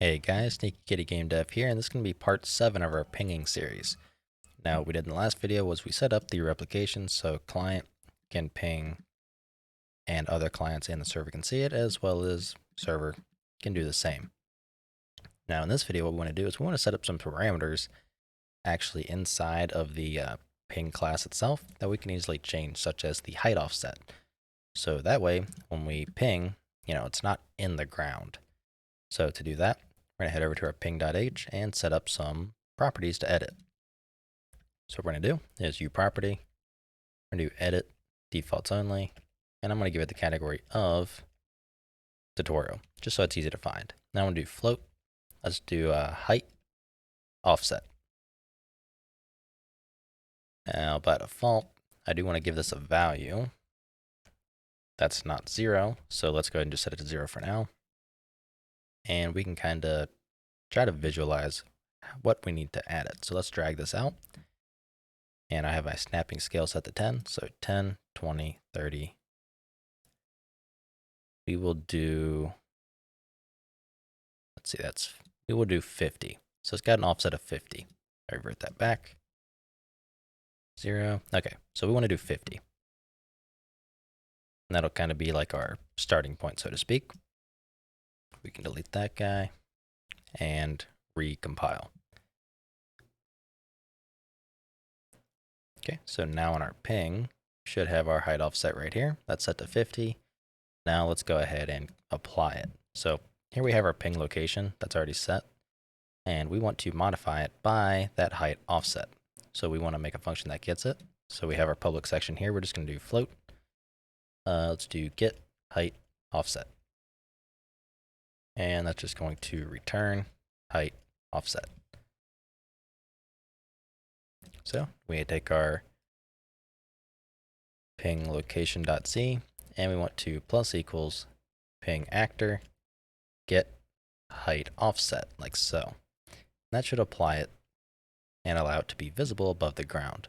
Hey guys, Sneaky Kitty Game Dev here, and this is going to be part 7 of our pinging series. Now, what we did in the last video was we set up the replication so client can ping and other clients in the server can see it, as well as server can do the same. Now, in this video, what we want to do is we want to set up some parameters actually inside of the ping class itself that we can easily change, such as the height offset. So that way, when we ping, it's not in the ground. So to do that, we're going to head over to our ping.h and set up some properties to edit. So what we're going to do is uProperty. We're going to do edit defaults only, and I'm going to give it the category of tutorial, just so it's easy to find. Now I'm going to do float. Let's do height offset. Now by default, I do want to give this a value. That's not 0, so let's go ahead and just set it to 0 for now. And we can kind of try to visualize what we need to add it. So let's drag this out. And I have my snapping scale set to 10. So 10, 20, 30. We will do, we will do 50. So it's got an offset of 50. I revert that back. 0. Okay, so we want to do 50. And that'll kind of be like our starting point, so to speak. We can delete that guy and recompile. Okay, so now on our ping, should have our height offset right here. That's set to 50. Now let's go ahead and apply it. So here we have our ping location that's already set, and we want to modify it by that height offset. So we want to make a function that gets it. So we have our public section here. We're just going to do float. Let's do get height offset. And that's just going to return height offset. So we take our ping location.z, and we want to plus equals ping actor get height offset, like so. And that should apply it and allow it to be visible above the ground.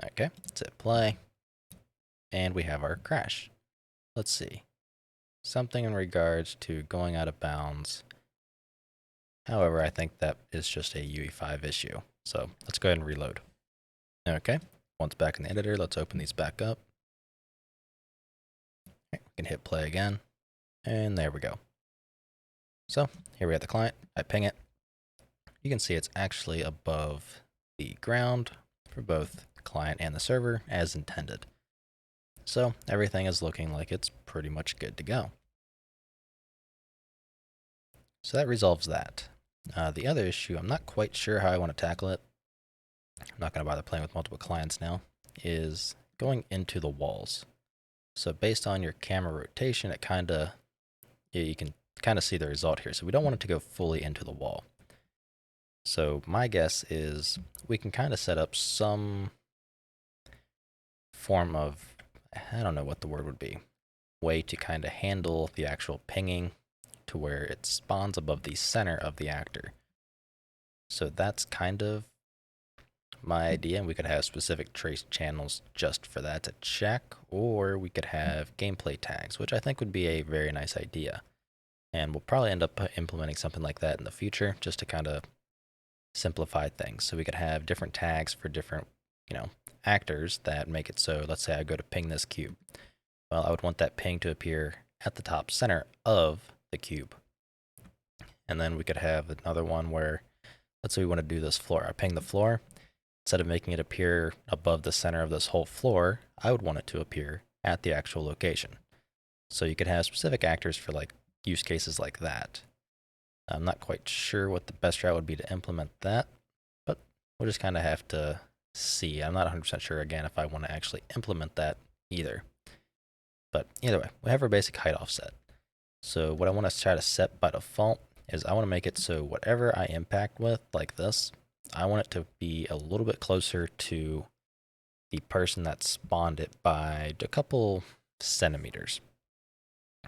Okay, let's hit play, and we have our crash. Let's see. Something in regards to going out of bounds. However, I think that is just a UE5 issue. So let's go ahead and reload. Okay, once back in the editor, let's open these back up. Okay, we can hit play again, and there we go. So here we have the client. I ping it. You can see it's actually above the ground for both the client and the server as intended. So everything is looking like it's pretty much good to go. So that resolves that. The other issue, I'm not quite sure how I want to tackle it. I'm not going to bother playing with multiple clients now, is going into the walls. So based on your camera rotation, it you can kind of see the result here. So we don't want it to go fully into the wall. So my guess is we can kind of set up some form of, I don't know what the word would be, way to kind of handle the actual pinging to where it spawns above the center of the actor. So that's kind of my idea, and we could have specific trace channels just for that to check, or we could have gameplay tags, which I think would be a very nice idea. And we'll probably end up implementing something like that in the future, just to kind of simplify things. So we could have different tags for different, actors that make it so, let's say I go to ping this cube. Well, I would want that ping to appear at the top center of the cube. And then we could have another one where, let's say we want to do this floor. I ping the floor. Instead of making it appear above the center of this whole floor, I would want it to appear at the actual location. So you could have specific actors for like use cases like that. I'm not quite sure what the best route would be to implement that, but we'll just kind of have to see. I'm not 100% sure, again, if I want to actually implement that either. But either way, we have our basic height offset. So what I want to try to set by default is I want to make it so whatever I impact with, like this, I want it to be a little bit closer to the person that spawned it by a couple centimeters.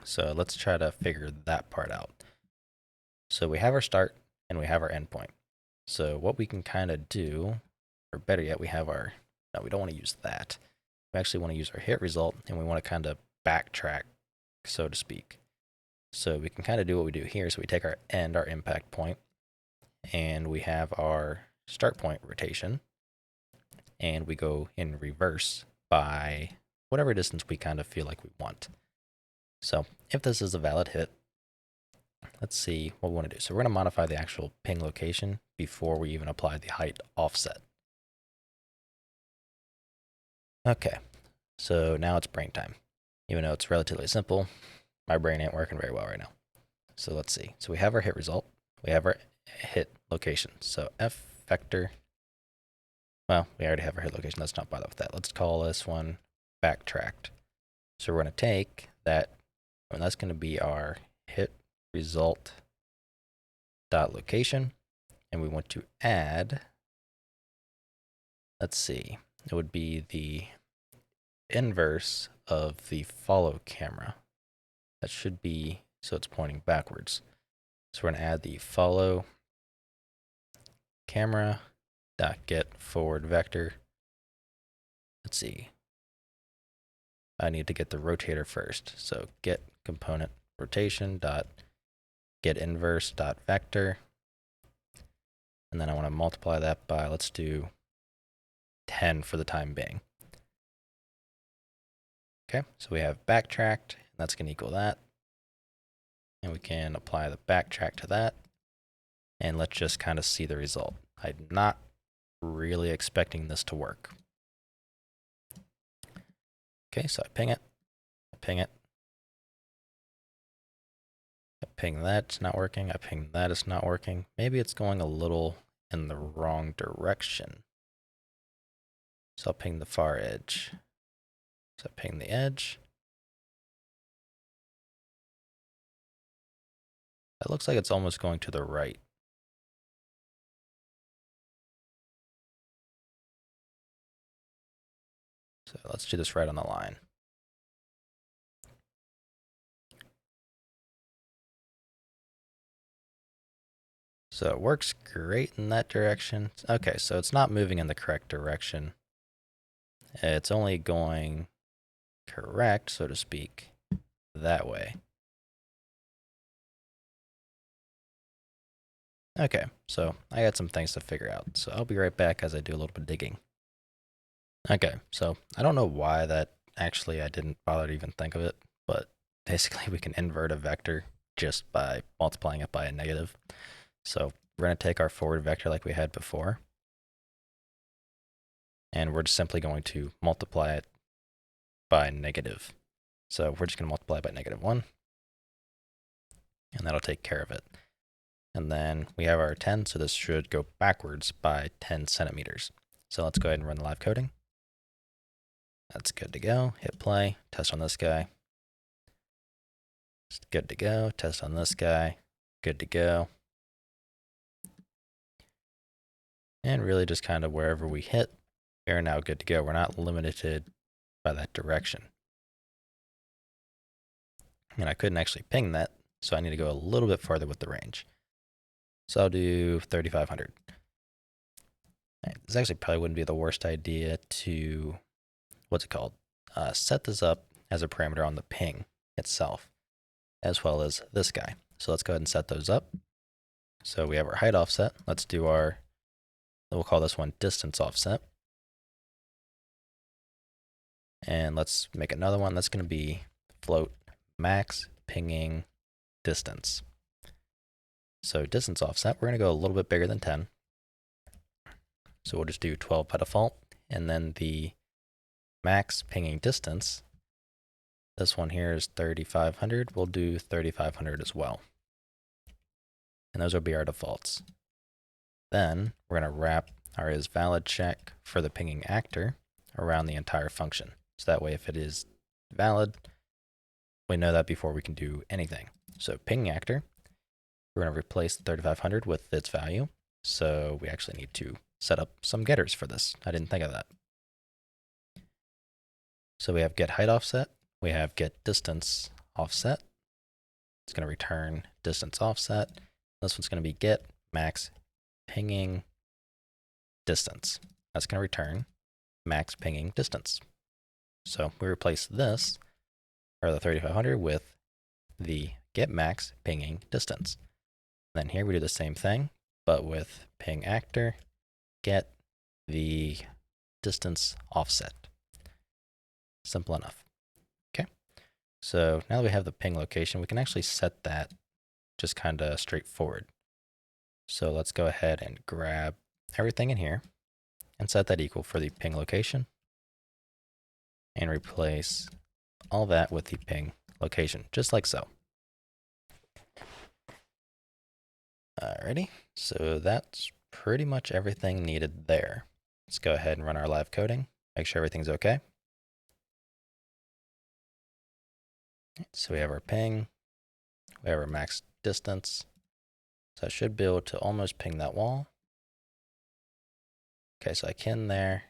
So let's try to figure that part out. So we have our start and we have our endpoint. So what we can kind of do, or better yet, we have our, no, we don't want to use that. We actually want to use our hit result, and we want to kind of backtrack, so to speak. So we can kind of do what we do here. So we take our end, our impact point, and we have our start point rotation, and we go in reverse by whatever distance we kind of feel like we want. So if this is a valid hit, let's see what we want to do. So we're going to modify the actual ping location before we even apply the height offset. Okay, so now it's brain time. Even though it's relatively simple, my brain ain't working very well right now. So let's see. So we have our hit result. We have our hit location. So F vector. Well, we already have our hit location. Let's not bother with that. Let's call this one backtracked. So we're going to take that, and that's going to be our hit result dot location, and we want to add, let's see, it would be the inverse of the follow camera. That should be, so it's pointing backwards. So we're going to add the follow camera dot get forward vector. Let's see. I need to get the rotator first. So get component rotation dot get inverse dot vector. And then I want to multiply that by, let's do 10 for the time being. Okay, so we have backtracked, and that's going to equal that. And we can apply the backtrack to that. And let's just kind of see the result. I'm not really expecting this to work. Okay, so I ping it, I ping it, I ping that, it's not working, I ping that, it's not working. Maybe it's going a little in the wrong direction. So I'll ping the far edge. So I ping the edge. That looks like it's almost going to the right. So let's do this right on the line. So it works great in that direction. Okay, so it's not moving in the correct direction. It's only going correct, so to speak, that way. Okay, so I got some things to figure out. So I'll be right back as I do a little bit of digging. Okay, so I don't know why that actually I didn't bother to even think of it, but basically we can invert a vector just by multiplying it by a negative. So we're going to take our forward vector like we had before, and we're just simply going to multiply it by negative. So we're just going to multiply by -1, and that'll take care of it. And then we have our 10, so this should go backwards by 10 centimeters. So let's go ahead and run the live coding. That's good to go. Hit play, test on this guy. It's good to go. Test on this guy. Good to go. And really just kind of wherever we hit, we are now good to go. We're not limited by that direction. And I couldn't actually ping that, so I need to go a little bit farther with the range. So I'll do 3,500. This actually probably wouldn't be the worst idea to, what's it called? Set this up as a parameter on the ping itself, as well as this guy. So let's go ahead and set those up. So we have our height offset. Let's do our, we'll call this one distance offset. And let's make another one that's going to be float max pinging distance. So distance offset, we're going to go a little bit bigger than 10. So we'll just do 12 by default. And then the max pinging distance, this one here is 3,500. We'll do 3,500 as well. And those will be our defaults. Then we're going to wrap our is valid check for the pinging actor around the entire function. So that way, if it is valid, we know that before we can do anything. So pinging actor, we're going to replace the 3,500 with its value. So we actually need to set up some getters for this. I didn't think of that. So we have get height offset. We have get distance offset. It's going to return distance offset. This one's going to be get max pinging distance. That's going to return max pinging distance. So we replace this, or the 3,500, with the get max pinging distance. Then here we do the same thing, but with ping actor, get the distance offset. Simple enough. Okay. So now that we have the ping location, we can actually set that just kind of straightforward. So let's go ahead and grab everything in here and set that equal for the ping location and replace all that with the ping location, just like so. Alrighty, so that's pretty much everything needed there. Let's go ahead and run our live coding, make sure everything's okay. So we have our ping, we have our max distance. So I should be able to almost ping that wall. Okay, so I can there,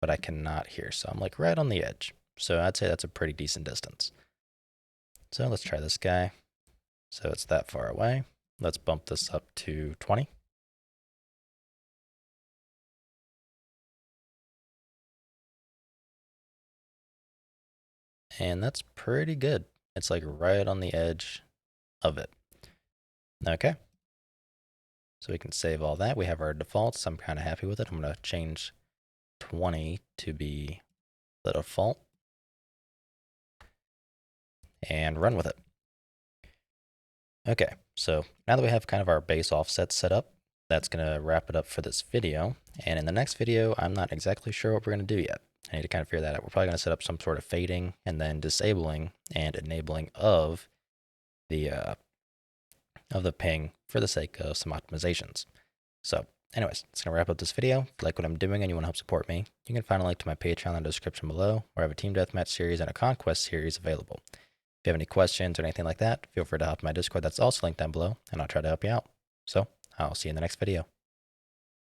but I cannot here. So I'm like right on the edge. So I'd say that's a pretty decent distance. So let's try this guy. So it's that far away. Let's bump this up to 20. And that's pretty good. It's like right on the edge of it. Okay. So we can save all that. We have our defaults. I'm kind of happy with it. I'm going to change 20 to be the default and run with it. Okay, so now that we have kind of our base offset set up, that's going to wrap it up for this video. And in the next video, I'm not exactly sure what we're going to do yet. I need to kind of figure that out. We're probably going to set up some sort of fading and then disabling and enabling of the ping for the sake of some optimizations. So anyways, that's going to wrap up this video. If you like what I'm doing and you want to help support me, you can find a link to my Patreon in the description below, where I have a team deathmatch series and a conquest series available. If you have any questions or anything like that, feel free to hop in my Discord. That's also linked down below, and I'll try to help you out. So I'll see you in the next video.